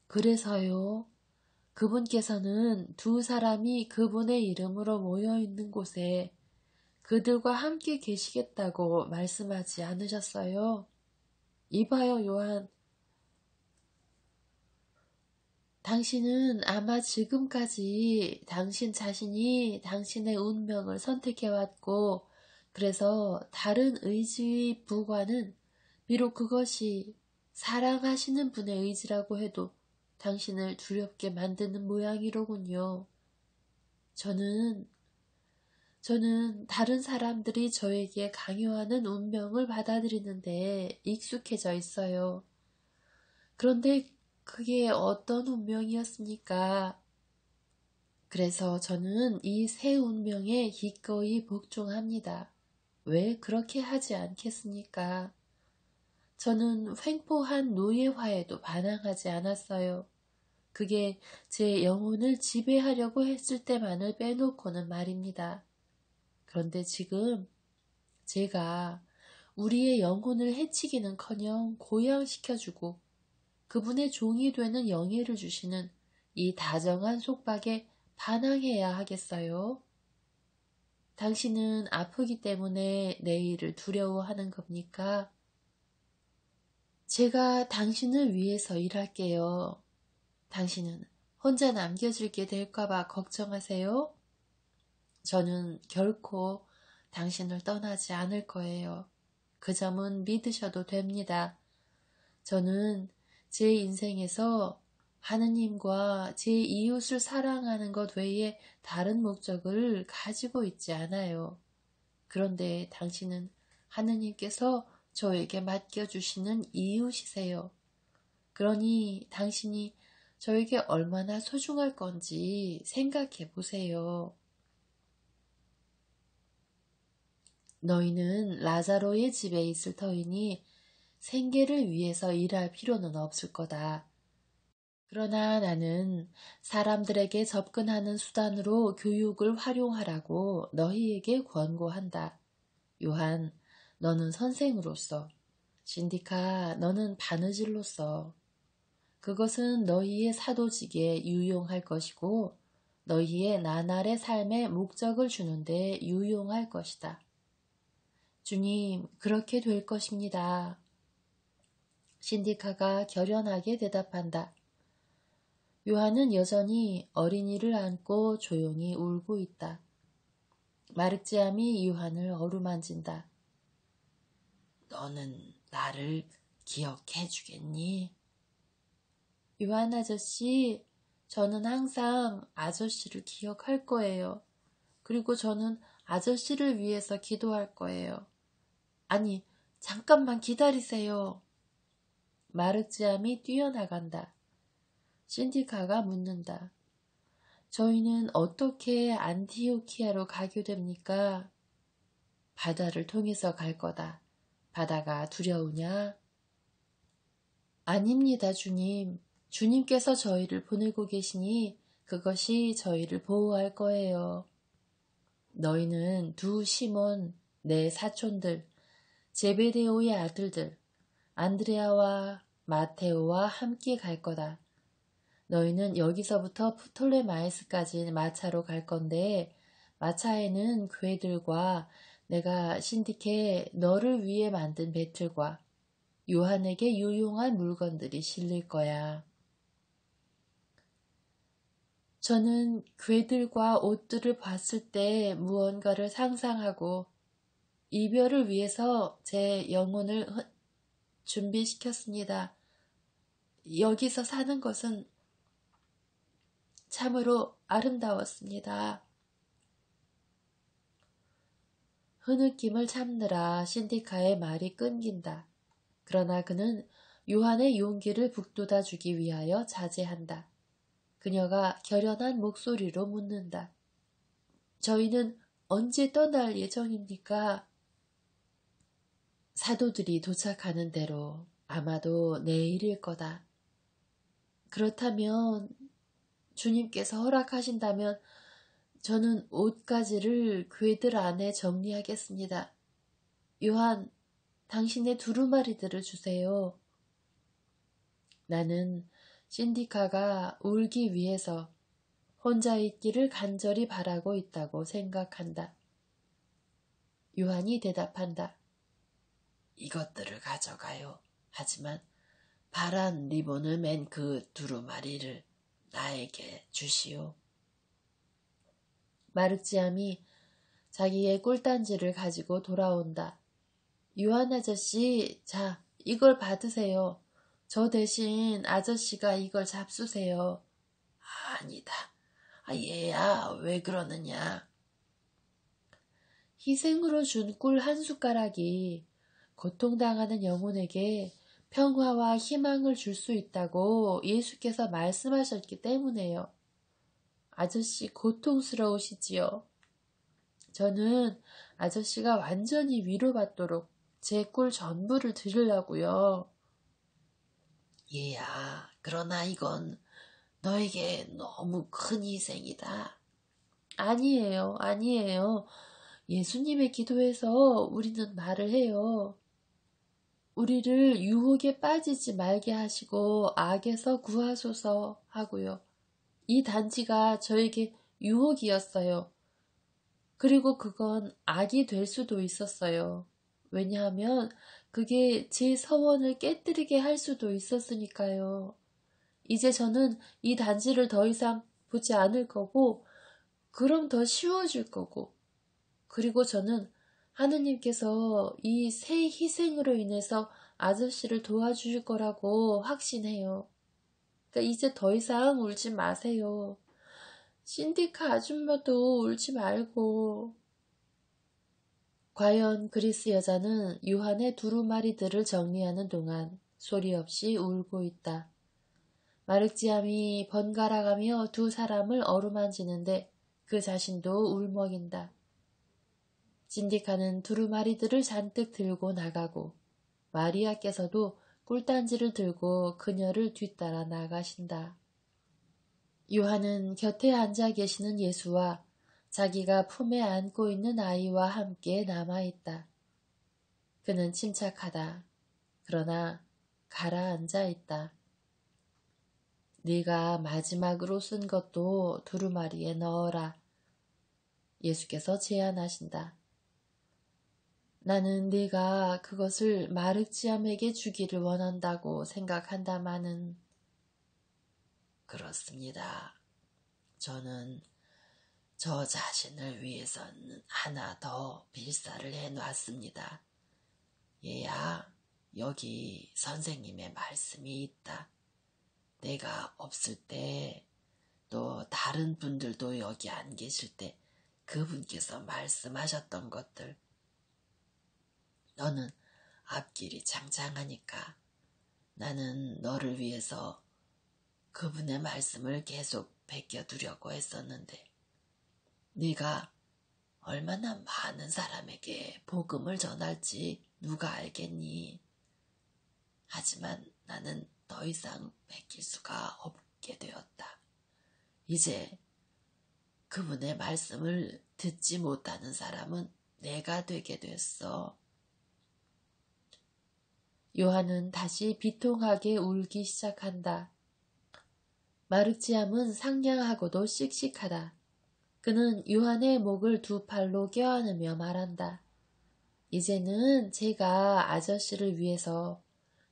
그래서요. 그분께서는 두 사람이 그분의 이름으로 모여 있는 곳에 그들과 함께 계시겠다고 말씀하지 않으셨어요? 이봐요, 요한. 당신은 아마 지금까지 당신 자신이 당신의 운명을 선택해왔고, 그래서 다른 의지의 부과는 비록 그것이 사랑하시는 분의 의지라고 해도 당신을 두렵게 만드는 모양이로군요. 저는 다른 사람들이 저에게 강요하는 운명을 받아들이는데 익숙해져 있어요. 그런데 그게 어떤 운명이었습니까? 그래서 저는 이 새 운명에 기꺼이 복종합니다. 왜 그렇게 하지 않겠습니까? 저는 횡포한 노예화에도 반항하지 않았어요. 그게 제 영혼을 지배하려고 했을 때만을 빼놓고는 말입니다. 그런데 지금 제가 우리의 영혼을 해치기는커녕 고양시켜주고 그분의 종이 되는 영예를 주시는 이 다정한 속박에 반항해야 하겠어요? 당신은 아프기 때문에 내일을 두려워하는 겁니까? 제가 당신을 위해서 일할게요. 당신은 혼자 남겨질게 될까봐 걱정하세요? 저는 결코 당신을 떠나지 않을 거예요. 그 점은 믿으셔도 됩니다. 저는 제 인생에서 하느님과 제 이웃을 사랑하는 것 외에 다른 목적을 가지고 있지 않아요. 그런데 당신은 하느님께서 저에게 맡겨주시는 이웃이세요. 그러니 당신이 저에게 얼마나 소중할 건지 생각해 보세요. 너희는 라자로의 집에 있을 터이니 생계를 위해서 일할 필요는 없을 거다. 그러나 나는 사람들에게 접근하는 수단으로 교육을 활용하라고 너희에게 권고한다. 요한, 너는 선생으로서, 신디카, 너는 바느질로서, 그것은 너희의 사도직에 유용할 것이고 너희의 나날의 삶에 목적을 주는데 유용할 것이다. 주님, 그렇게 될 것입니다. 신디카가 결연하게 대답한다. 요한은 여전히 어린이를 안고 조용히 울고 있다. 마르지암이 요한을 어루만진다. 너는 나를 기억해 주겠니? 요한 아저씨, 저는 항상 아저씨를 기억할 거예요. 그리고 저는 아저씨를 위해서 기도할 거예요. 아니, 잠깐만 기다리세요. 마르지암이 뛰어나간다. 신디카가 묻는다. 저희는 어떻게 안티오키아로 가게 됩니까? 바다를 통해서 갈 거다. 바다가 두려우냐? 아닙니다, 주님. 주님께서 저희를 보내고 계시니 그것이 저희를 보호할 거예요. 너희는 두 시몬, 내 사촌들, 제베데오의 아들들, 안드레아와 마테오와 함께 갈 거다. 너희는 여기서부터 프톨레마이스까지 마차로 갈 건데 마차에는 괴들과 내가 신디케 너를 위해 만든 배틀과 요한에게 유용한 물건들이 실릴 거야. 저는 괴들과 옷들을 봤을 때 무언가를 상상하고 이별을 위해서 제 영혼을 준비시켰습니다. 여기서 사는 것은 참으로 아름다웠습니다. 흐느낌을 참느라 신디카의 말이 끊긴다. 그러나 그는 요한의 용기를 북돋아 주기 위하여 자제한다. 그녀가 결연한 목소리로 묻는다. 저희는 언제 떠날 예정입니까? 사도들이 도착하는 대로 아마도 내일일 거다. 그렇다면 주님께서 허락하신다면 저는 옷가지를 궤들 안에 정리하겠습니다. 요한, 당신의 두루마리들을 주세요. 나는 신디카가 울기 위해서 혼자 있기를 간절히 바라고 있다고 생각한다. 요한이 대답한다. 이것들을 가져가요. 하지만 파란 리본을 맨 그 두루마리를 나에게 주시오. 마르지암이 자기의 꿀단지를 가지고 돌아온다. 요한 아저씨, 자, 이걸 받으세요. 저 대신 아저씨가 이걸 잡수세요. 아니다. 얘야, 왜 그러느냐. 희생으로 준 꿀 한 숟가락이 고통당하는 영혼에게 평화와 희망을 줄 수 있다고 예수께서 말씀하셨기 때문에요. 아저씨 고통스러우시지요. 저는 아저씨가 완전히 위로받도록 제 꿀 전부를 드리려고요. 얘야, 그러나 이건 너에게 너무 큰 희생이다. 아니에요, 아니에요. 예수님의 기도에서 우리는 말을 해요. 우리를 유혹에 빠지지 말게 하시고 악에서 구하소서 하고요. 이 단지가 저에게 유혹이었어요. 그리고 그건 악이 될 수도 있었어요. 왜냐하면 그게 제 서원을 깨뜨리게 할 수도 있었으니까요. 이제 저는 이 단지를 더 이상 보지 않을 거고, 그럼 더 쉬워질 거고, 그리고 저는 하느님께서 이 새 희생으로 인해서 아저씨를 도와주실 거라고 확신해요. 그러니까 이제 더 이상 울지 마세요. 신디카 아줌마도 울지 말고. 과연 그리스 여자는 요한의 두루마리들을 정리하는 동안 소리 없이 울고 있다. 마르지암이 번갈아가며 두 사람을 어루만지는데 그 자신도 울먹인다. 신디카는 두루마리들을 잔뜩 들고 나가고 마리아께서도 꿀단지를 들고 그녀를 뒤따라 나가신다. 요한은 곁에 앉아 계시는 예수와 자기가 품에 안고 있는 아이와 함께 남아있다. 그는 침착하다. 그러나 가라앉아 있다. 네가 마지막으로 쓴 것도 두루마리에 넣어라. 예수께서 제안하신다. 나는 네가 그것을 마르지암에게 주기를 원한다고 생각한다마는. 그렇습니다. 저는 저 자신을 위해서는 하나 더 빌사를 해놨습니다. 얘야, 여기 선생님의 말씀이 있다. 내가 없을 때, 또 다른 분들도 여기 안 계실 때 그분께서 말씀하셨던 것들. 너는 앞길이 장장하니까 나는 너를 위해서 그분의 말씀을 계속 베껴두려고 했었는데 네가 얼마나 많은 사람에게 복음을 전할지 누가 알겠니? 하지만 나는 더 이상 베낄 수가 없게 되었다. 이제 그분의 말씀을 듣지 못하는 사람은 내가 되게 됐어. 요한은 다시 비통하게 울기 시작한다. 마르지암은 상냥하고도 씩씩하다. 그는 요한의 목을 두 팔로 껴안으며 말한다. 이제는 제가 아저씨를 위해서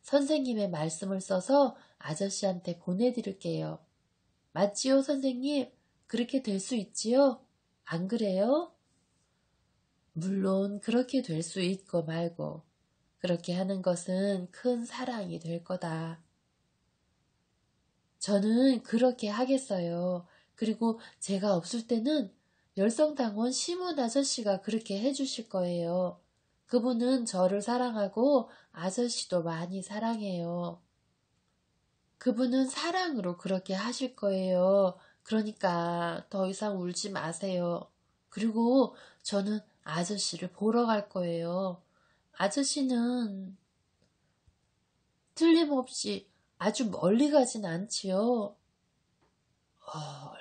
선생님의 말씀을 써서 아저씨한테 보내드릴게요. 맞지요, 선생님? 그렇게 될 수 있지요? 안 그래요? 물론 그렇게 될 수 있고 말고 그렇게 하는 것은 큰 사랑이 될 거다. 저는 그렇게 하겠어요. 그리고 제가 없을 때는 열성당원 시몬 아저씨가 그렇게 해주실 거예요. 그분은 저를 사랑하고 아저씨도 많이 사랑해요. 그분은 사랑으로 그렇게 하실 거예요. 그러니까 더 이상 울지 마세요. 그리고 저는 아저씨를 보러 갈 거예요. 아저씨는 틀림없이 아주 멀리 가진 않지요.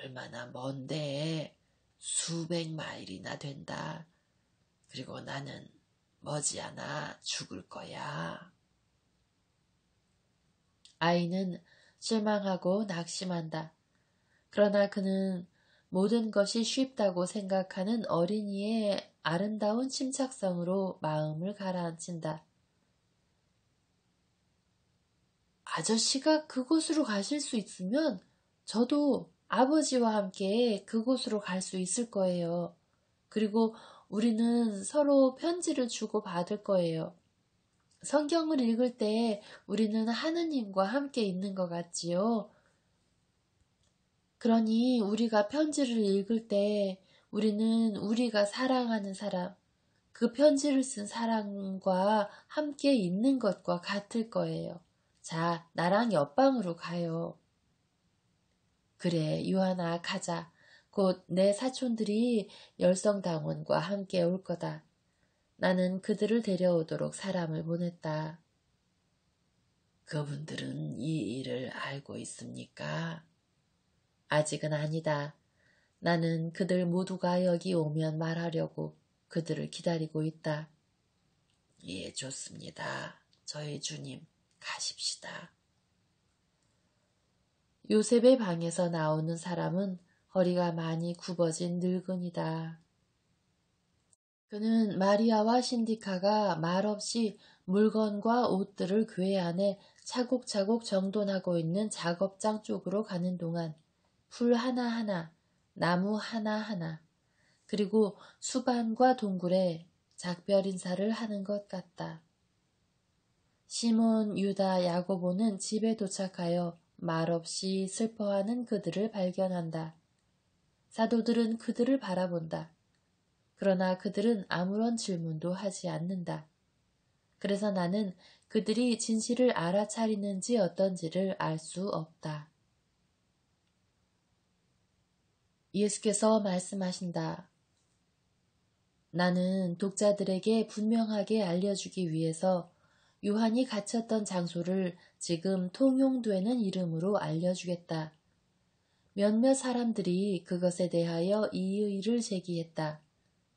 얼마나 먼데 수백 마일이나 된다. 그리고 나는 머지않아 죽을 거야. 아이는 실망하고 낙심한다. 그러나 그는 모든 것이 쉽다고 생각하는 어린이의 아름다운 침착성으로 마음을 가라앉힌다. 아저씨가 그곳으로 가실 수 있으면 저도 아버지와 함께 그곳으로 갈 수 있을 거예요. 그리고 우리는 서로 편지를 주고 받을 거예요. 성경을 읽을 때 우리는 하느님과 함께 있는 것 같지요. 그러니 우리가 편지를 읽을 때 우리는 우리가 사랑하는 사람, 그 편지를 쓴 사람과 함께 있는 것과 같을 거예요. 자, 나랑 옆방으로 가요. 그래, 요한아, 가자. 곧 내 사촌들이 열성당원과 함께 올 거다. 나는 그들을 데려오도록 사람을 보냈다. 그분들은 이 일을 알고 있습니까? 아직은 아니다. 나는 그들 모두가 여기 오면 말하려고 그들을 기다리고 있다. 예, 좋습니다. 저희 주님, 가십시다. 요셉의 방에서 나오는 사람은 허리가 많이 굽어진 늙은이다. 그는 마리아와 신디카가 말없이 물건과 옷들을 궤 안에 차곡차곡 정돈하고 있는 작업장 쪽으로 가는 동안 풀 하나하나, 나무 하나하나, 그리고 수반과 동굴에 작별 인사를 하는 것 같다. 시몬, 유다, 야고보는 집에 도착하여 말없이 슬퍼하는 그들을 발견한다. 사도들은 그들을 바라본다. 그러나 그들은 아무런 질문도 하지 않는다. 그래서 나는 그들이 진실을 알아차리는지 어떤지를 알 수 없다. 예수께서 말씀하신다. 나는 독자들에게 분명하게 알려주기 위해서 요한이 갇혔던 장소를 지금 통용되는 이름으로 알려주겠다. 몇몇 사람들이 그것에 대하여 이의를 제기했다.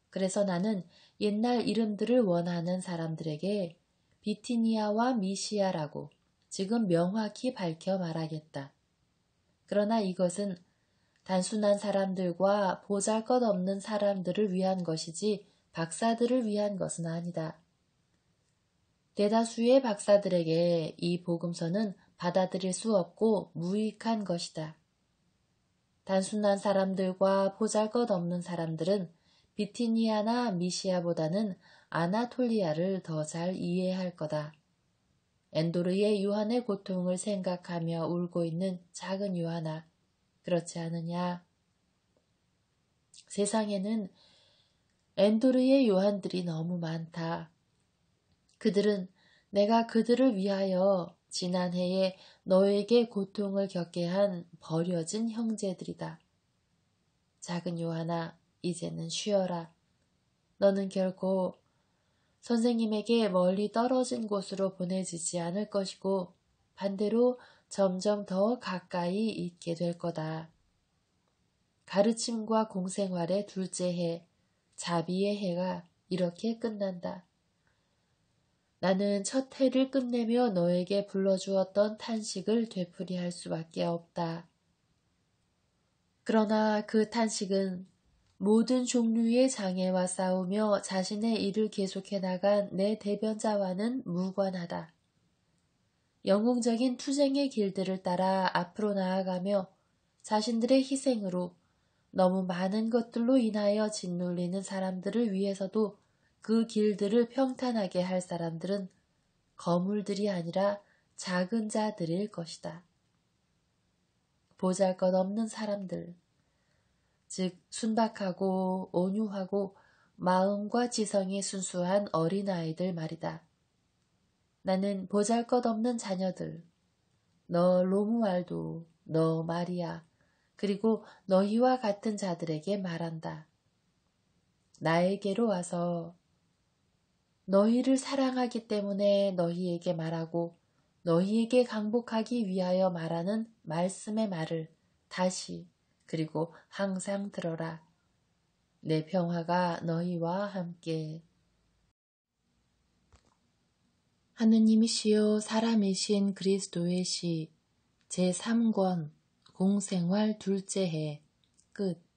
그래서 나는 옛날 이름들을 원하는 사람들에게 비티니아와 미시아라고 지금 명확히 밝혀 말하겠다. 그러나 이것은 단순한 사람들과 보잘것없는 사람들을 위한 것이지 박사들을 위한 것은 아니다. 대다수의 박사들에게 이 복음서는 받아들일 수 없고 무익한 것이다. 단순한 사람들과 보잘것없는 사람들은 비티니아나 미시아보다는 아나톨리아를 더 잘 이해할 거다. 엔도르의 요한의 고통을 생각하며 울고 있는 작은 요한아, 그렇지 않으냐? 세상에는 엔도르의 요한들이 너무 많다. 그들은 내가 그들을 위하여 지난해에 너에게 고통을 겪게 한 버려진 형제들이다. 작은 요한아, 이제는 쉬어라. 너는 결코 선생님에게 멀리 떨어진 곳으로 보내지지 않을 것이고 반대로 점점 더 가까이 있게 될 거다. 가르침과 공생활의 둘째 해, 자비의 해가 이렇게 끝난다. 나는 첫 해를 끝내며 너에게 불러주었던 탄식을 되풀이할 수밖에 없다. 그러나 그 탄식은 모든 종류의 장애와 싸우며 자신의 일을 계속해 나간 내 대변자와는 무관하다. 영웅적인 투쟁의 길들을 따라 앞으로 나아가며 자신들의 희생으로 너무 많은 것들로 인하여 짓눌리는 사람들을 위해서도 그 길들을 평탄하게 할 사람들은 거물들이 아니라 작은 자들일 것이다. 보잘것없는 사람들, 즉 순박하고 온유하고 마음과 지성이 순수한 어린아이들 말이다. 나는 보잘것없는 자녀들, 너 로무알도, 너 마리아, 그리고 너희와 같은 자들에게 말한다. 나에게로 와서 너희를 사랑하기 때문에 너희에게 말하고 너희에게 강복하기 위하여 말하는 말씀의 말을 다시 그리고 항상 들어라. 내 평화가 너희와 함께. 하느님이시여 사람이신 그리스도의 시 제3권 공생활 둘째 해 끝.